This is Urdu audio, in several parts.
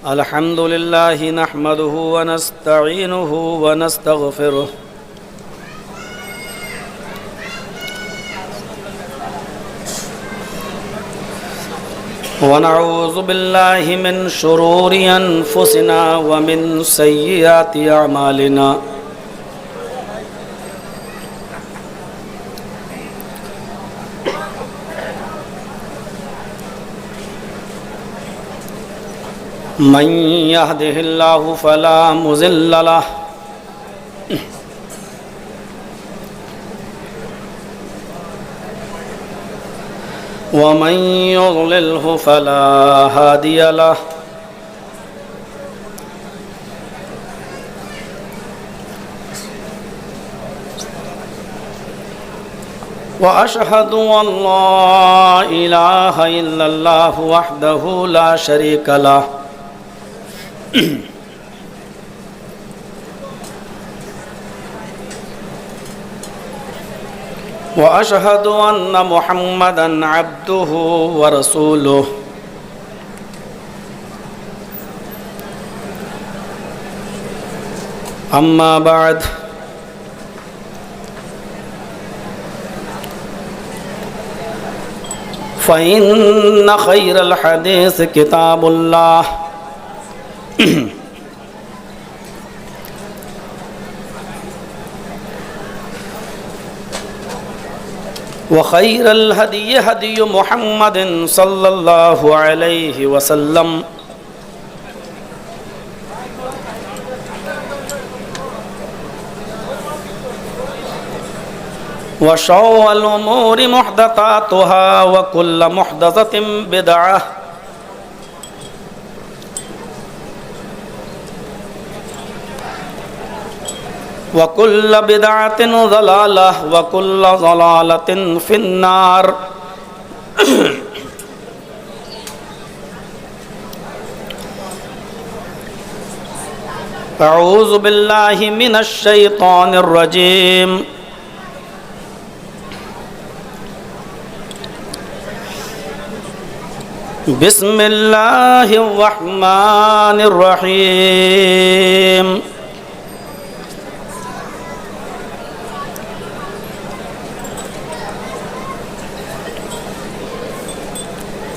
الحمد لله نحمده ونستعينه ونستغفره ونعوذ بالله من شرور أنفسنا ومن سيئات أعمالنا من يهده الله فلا مضل له ومن يضلله فلا هادي له وأشهد أن لا إله إلا الله وحده لا شريك له وأشهد أن محمدًا عبده ورسوله أما بعد فإن خير الحديث كتاب الله وخير الهدي هدي محمد صلى الله عليه وسلم وشر الأمور محدثاتها وكل محدثة بدعة وكل بدعة ضلالة وكل ضلالة في النار أعوذ بالله من الشيطان الرجيم بسم الله الرحمن الرحيم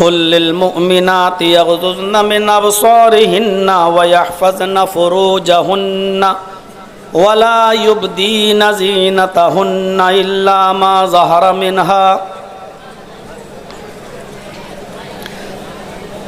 قل للمؤمنات يغضضن من أبصارهن ويحفظن فروجهن ولا يبدين زينتهن إلا ما ظهر منها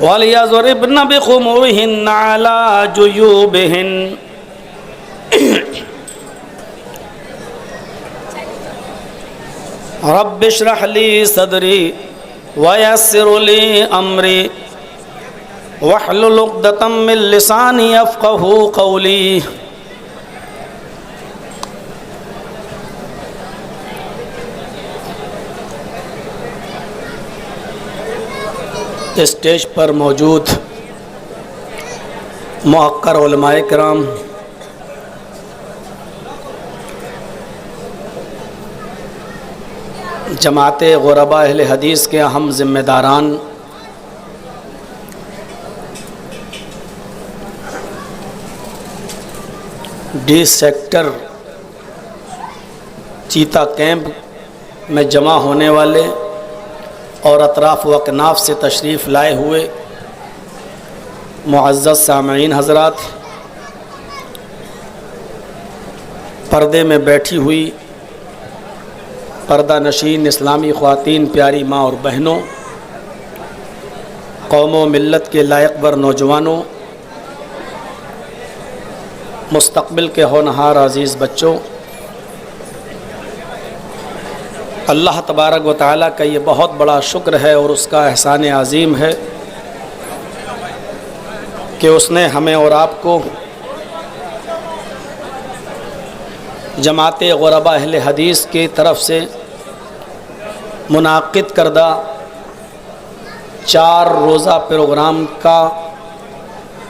وليضربن بخمرهن على جيوبهن رب اشرح لي صدري ويسر لي أمري واحلل عقدة من لساني يفقهوا قولي اسٹیج پر موجود محقر علماء کرام، جماعت غرباء اہل حدیث کے اہم ذمہ داران، ڈی سیکٹر چیتا کیمپ میں جمع ہونے والے اور اطراف و اکناف سے تشریف لائے ہوئے معزز سامعین حضرات، پردے میں بیٹھی ہوئی پردہ نشین اسلامی خواتین، پیاری ماں اور بہنوں، قوم و ملت کے لائق بر نوجوانوں، مستقبل کے ہونہار عزیز بچوں، اللہ تبارک و تعالیٰ کا یہ بہت بڑا شکر ہے اور اس کا احسان عظیم ہے کہ اس نے ہمیں اور آپ کو جماعت غرباء اہل حدیث کی طرف سے منعقد کردہ 4 روزہ پروگرام کا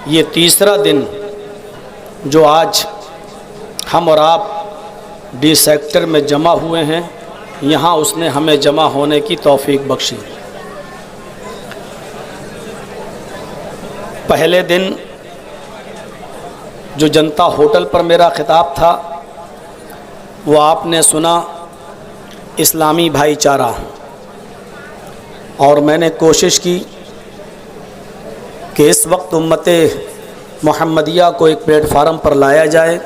یہ تیسرا دن جو آج ہم اور آپ ڈی سیکٹر میں جمع ہوئے ہیں، یہاں اس نے ہمیں جمع ہونے کی توفیق بخشی۔ پہلے دن جو جنتا ہوٹل پر میرا خطاب تھا وہ آپ نے سنا اسلامی بھائی چارہ، اور میں نے کوشش کی کہ اس وقت امت محمدیہ کو ایک پلیٹ فارم پر لایا جائے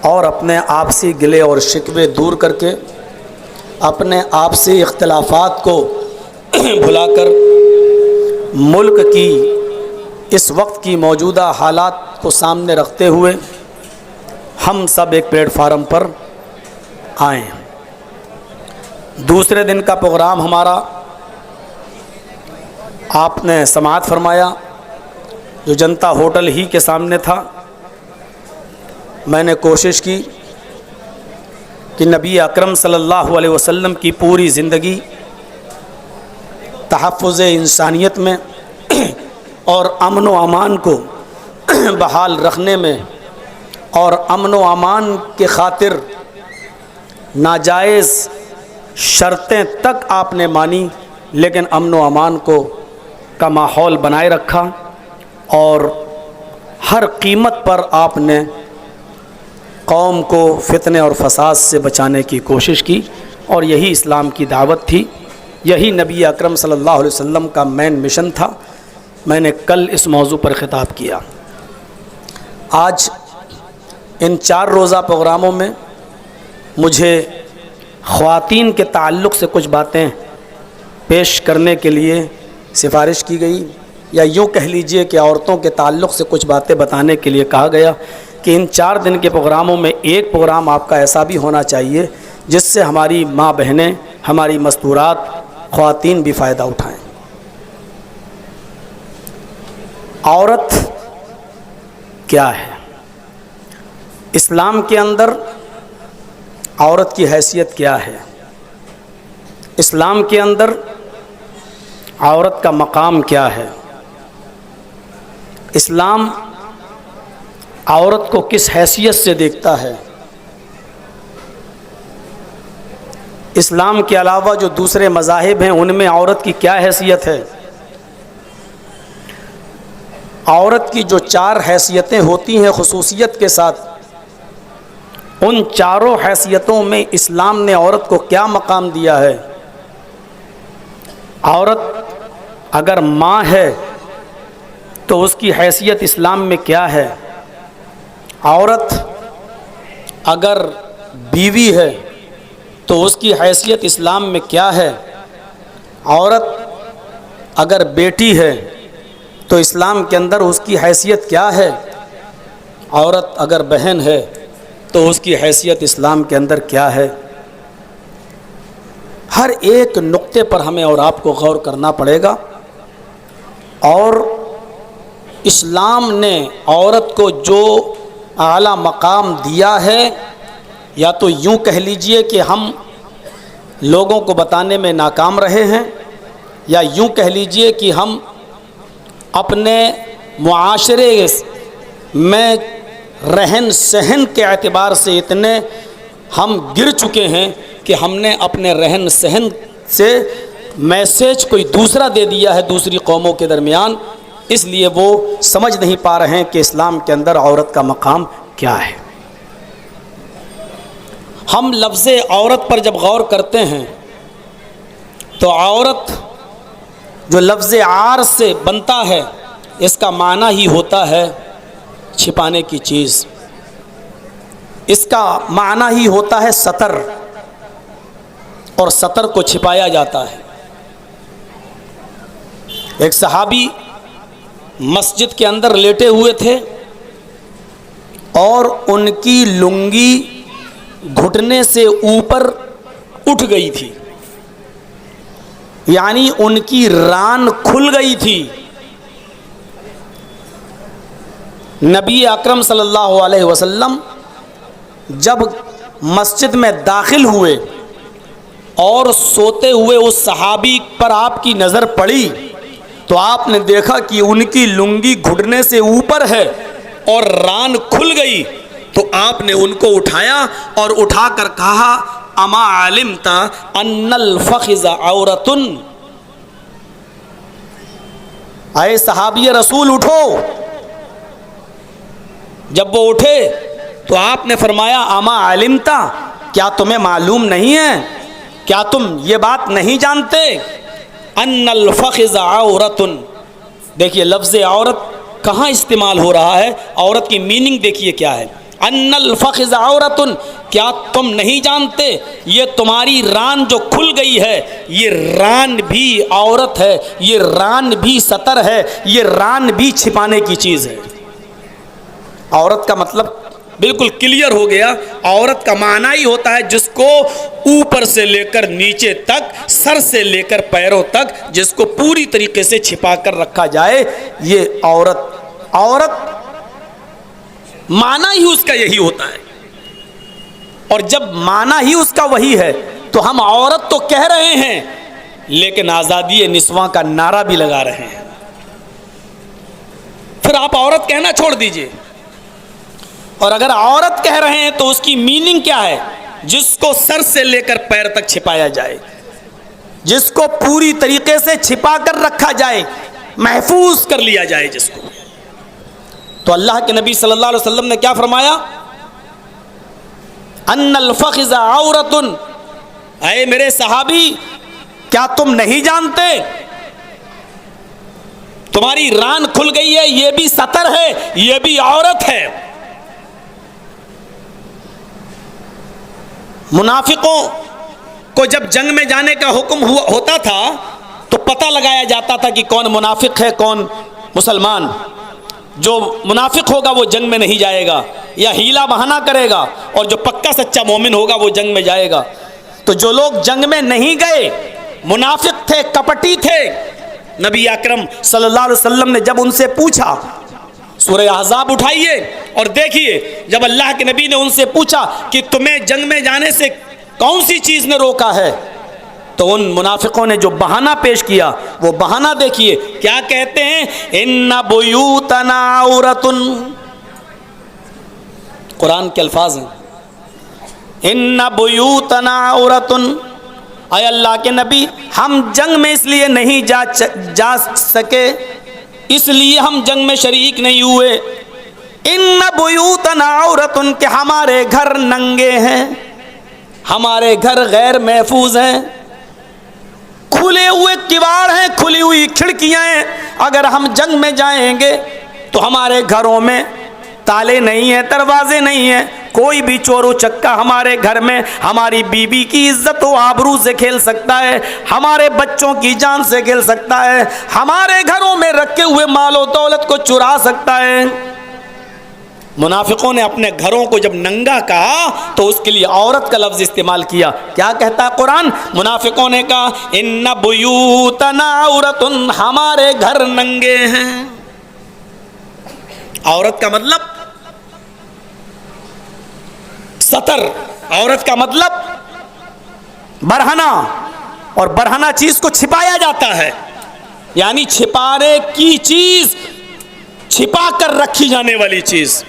اور اپنے آپسی گلے اور شکوے دور کر کے اپنے آپسی اختلافات کو بھلا کر ملک کی اس وقت کی موجودہ حالات کو سامنے رکھتے ہوئے ہم سب ایک پلیٹ فارم پر آئیں۔ دوسرے دن کا پروگرام ہمارا آپ نے سماعت فرمایا جو جنتا ہوٹل ہی کے سامنے تھا۔ میں نے کوشش کی کہ نبی اکرم صلی اللہ علیہ وسلم کی پوری زندگی تحفظ انسانیت میں اور امن و امان کو بحال رکھنے میں اور امن و امان کے خاطر ناجائز شرطیں تک آپ نے مانی، لیکن امن و امان کا ماحول بنائے رکھا، اور ہر قیمت پر آپ نے قوم کو فتنے اور فساد سے بچانے کی کوشش کی، اور یہی اسلام کی دعوت تھی، یہی نبی اکرم صلی اللہ علیہ وسلم کا مین مشن تھا۔ میں نے کل اس موضوع پر خطاب کیا۔ آج ان 4 روزہ پروگراموں میں مجھے خواتین کے تعلق سے کچھ باتیں پیش کرنے کے لیے سفارش کی گئی، یا یوں کہہ لیجئے کہ عورتوں کے تعلق سے کچھ باتیں بتانے کے لیے کہا گیا کہ ان 4 دن کے پروگراموں میں ایک پروگرام آپ کا ایسا بھی ہونا چاہیے جس سے ہماری ماں بہنیں، ہماری مستورات خواتین بھی فائدہ اٹھائیں۔ عورت کیا ہے؟ اسلام کے اندر عورت کی حیثیت کیا ہے؟ اسلام کے اندر عورت کا مقام کیا ہے؟ اسلام عورت کو کس حیثیت سے دیکھتا ہے؟ اسلام کے علاوہ جو دوسرے مذاہب ہیں ان میں عورت کی کیا حیثیت ہے؟ عورت کی جو 4 حیثیتیں ہوتی ہیں خصوصیت کے ساتھ، ان 4 حیثیتوں میں اسلام نے عورت کو کیا مقام دیا ہے؟ عورت اگر ماں ہے تو اس کی حیثیت اسلام میں کیا ہے؟ عورت اگر بیوی ہے تو اس کی حیثیت اسلام میں کیا ہے؟ عورت اگر بیٹی ہے تو اسلام کے اندر اس کی حیثیت کیا ہے؟ عورت اگر بہن ہے تو اس کی حیثیت اسلام کے اندر کیا ہے؟ ہر ایک نقطے پر ہمیں اور آپ کو غور کرنا پڑے گا، اور اسلام نے عورت کو جو اعلیٰ مقام دیا ہے، یا تو یوں کہہ لیجئے کہ ہم لوگوں کو بتانے میں ناکام رہے ہیں، یا یوں کہہ لیجئے کہ ہم اپنے معاشرے میں رہن سہن کے اعتبار سے اتنے ہم گر چکے ہیں کہ ہم نے اپنے رہن سہن سے میسیج کوئی دوسرا دے دیا ہے دوسری قوموں کے درمیان، اس لیے وہ سمجھ نہیں پا رہے ہیں کہ اسلام کے اندر عورت کا مقام کیا ہے۔ ہم لفظ عورت پر جب غور کرتے ہیں تو عورت جو لفظ عار سے بنتا ہے اس کا معنی ہی ہوتا ہے چھپانے کی چیز، اس کا معنی ہی ہوتا ہے ستر، اور ستر کو چھپایا جاتا ہے۔ ایک صحابی مسجد کے اندر لیٹے ہوئے تھے اور ان کی لنگی گھٹنے سے اوپر اٹھ گئی تھی، یعنی ان کی ران کھل گئی تھی۔ نبی اکرم صلی اللہ علیہ وسلم جب مسجد میں داخل ہوئے اور سوتے ہوئے اس صحابی پر آپ کی نظر پڑی تو آپ نے دیکھا کہ ان کی لنگی گھٹنے سے اوپر ہے اور ران کھل گئی، تو آپ نے ان کو اٹھایا اور اٹھا کر کہا اما علمت ان الفخذ عورۃ، اے صحابی رسول اٹھو، جب وہ اٹھے تو آپ نے فرمایا اما علمتا، کیا تمہیں معلوم نہیں ہے، کیا تم یہ بات نہیں جانتے، ان الفخذ عورت. دیکھیے لفظ عورت کہاں استعمال ہو رہا ہے، عورت کی میننگ دیکھیے کیا ہے. ان الفخذ عورت، کیا تم نہیں جانتے یہ تمہاری ران جو کھل گئی ہے، یہ ران بھی عورت ہے، یہ ران بھی ستر ہے، یہ ران بھی چھپانے کی چیز ہے. عورت کا مطلب بالکل کلیئر ہو گیا. عورت کا معنی ہی ہوتا ہے جس کو اوپر سے لے کر نیچے تک، سر سے لے کر پیروں تک، جس کو پوری طریقے سے چھپا کر رکھا جائے، یہ عورت. عورت معنی ہی اس کا یہی ہوتا ہے. اور جب معنی ہی اس کا وہی ہے تو ہم عورت تو کہہ رہے ہیں لیکن آزادی نسواں کا نعرہ بھی لگا رہے ہیں. پھر آپ عورت کہنا چھوڑ دیجئے. اور اگر عورت کہہ رہے ہیں تو اس کی میننگ کیا ہے؟ جس کو سر سے لے کر پیر تک چھپایا جائے، جس کو پوری طریقے سے چھپا کر رکھا جائے، محفوظ کر لیا جائے جس کو. تو اللہ کے نبی صلی اللہ علیہ وسلم نے کیا فرمایا؟ ان الفخذ عورت. اے میرے صحابی، کیا تم نہیں جانتے تمہاری ران کھل گئی ہے، یہ بھی ستر ہے، یہ بھی عورت ہے. منافقوں کو جب جنگ میں جانے کا حکم ہوتا تھا تو پتہ لگایا جاتا تھا کہ کون منافق ہے کون مسلمان. جو منافق ہوگا وہ جنگ میں نہیں جائے گا یا ہیلا بہانہ کرے گا، اور جو پکا سچا مومن ہوگا وہ جنگ میں جائے گا. تو جو لوگ جنگ میں نہیں گئے، منافق تھے، کپٹی تھے، نبی اکرم صلی اللہ علیہ وسلم نے جب ان سے پوچھا، سورہ احزاب اٹھائیے اور دیکھیے، جب اللہ کے نبی نے ان سے پوچھا کہ تمہیں جنگ میں جانے سے کون سی چیز نے روکا ہے، تو ان منافقوں نے جو بہانہ پیش کیا وہ بہانہ دیکھیے کیا کہتے ہیں. ان بیوتنا عورت. قرآن کے الفاظ ہیں، ان بیوتنا عورت. اے اللہ کے نبی، ہم جنگ میں اس لیے نہیں جا سکے، اس لیے ہم جنگ میں شریک نہیں ہوئے. ان بیوتنا عورت، کہ ہمارے گھر ننگے ہیں، ہمارے گھر غیر محفوظ ہیں، کھلے ہوئے کواڑ ہیں، کھلی ہوئی کھڑکیاں ہیں. اگر ہم جنگ میں جائیں گے تو ہمارے گھروں میں تالے نہیں ہیں، دروازے نہیں ہیں، کوئی بھی چور و چکا ہمارے گھر میں ہماری بیوی کی عزت و آبرو سے کھیل سکتا ہے، ہمارے بچوں کی جان سے کھیل سکتا ہے، ہمارے گھروں میں رکھے ہوئے مال و دولت کو چرا سکتا ہے. منافقوں نے اپنے گھروں کو جب ننگا کہا تو اس کے لیے عورت کا لفظ استعمال کیا. کیا کہتا ہے قرآن؟ منافقوں نے کہا ان بیوتنا عورت، ہمارے گھر ننگے ہیں. عورت کا مطلب ستر، عورت کا مطلب برہنہ، اور برہنہ چیز کو چھپایا جاتا ہے، یعنی چھپانے کی چیز، چھپا کر رکھی جانے والی چیز.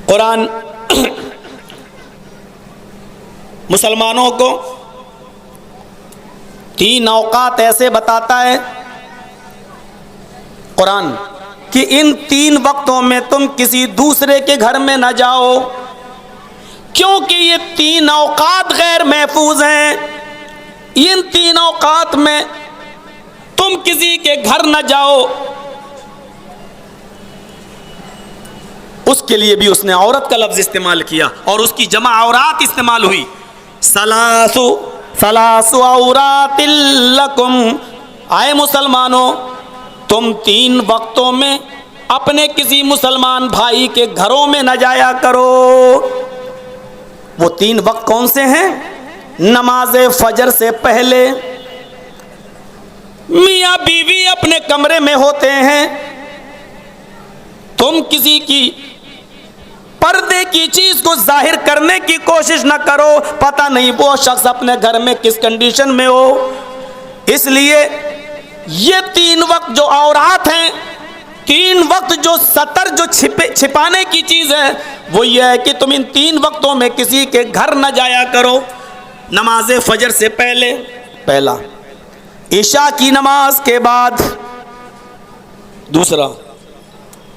قرآن مسلمانوں کو 3 اوقات ایسے بتاتا ہے قرآن کہ ان 3 وقتوں میں تم کسی دوسرے کے گھر میں نہ جاؤ، کیونکہ یہ 3 اوقات غیر محفوظ ہیں. ان 3 اوقات میں تم کسی کے گھر نہ جاؤ. اس کے لیے بھی اس نے عورت کا لفظ استعمال کیا اور اس کی جمع عورات استعمال ہوئی. ثلاث عورات لکم. آئے مسلمانوں، تم 3 وقتوں میں اپنے کسی مسلمان بھائی کے گھروں میں نہ جایا کرو. وہ 3 وقت کون سے ہیں؟ نماز فجر سے پہلے میاں بیوی اپنے کمرے میں ہوتے ہیں، تم کسی کی پردے کی چیز کو ظاہر کرنے کی کوشش نہ کرو، پتہ نہیں وہ شخص اپنے گھر میں کس کنڈیشن میں ہو. اس لیے یہ 3 وقت جو عورات ہیں، 3 وقت جو ستر، جو چھپانے کی چیز ہے، وہ یہ ہے کہ تم ان 3 وقتوں میں کسی کے گھر نہ جایا کرو. نماز فجر سے پہلے پہلا، عشاء کی نماز کے بعد دوسرا،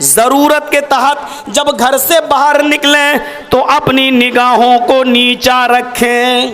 ضرورت کے تحت جب گھر سے باہر نکلیں تو اپنی نگاہوں کو نیچا رکھیں۔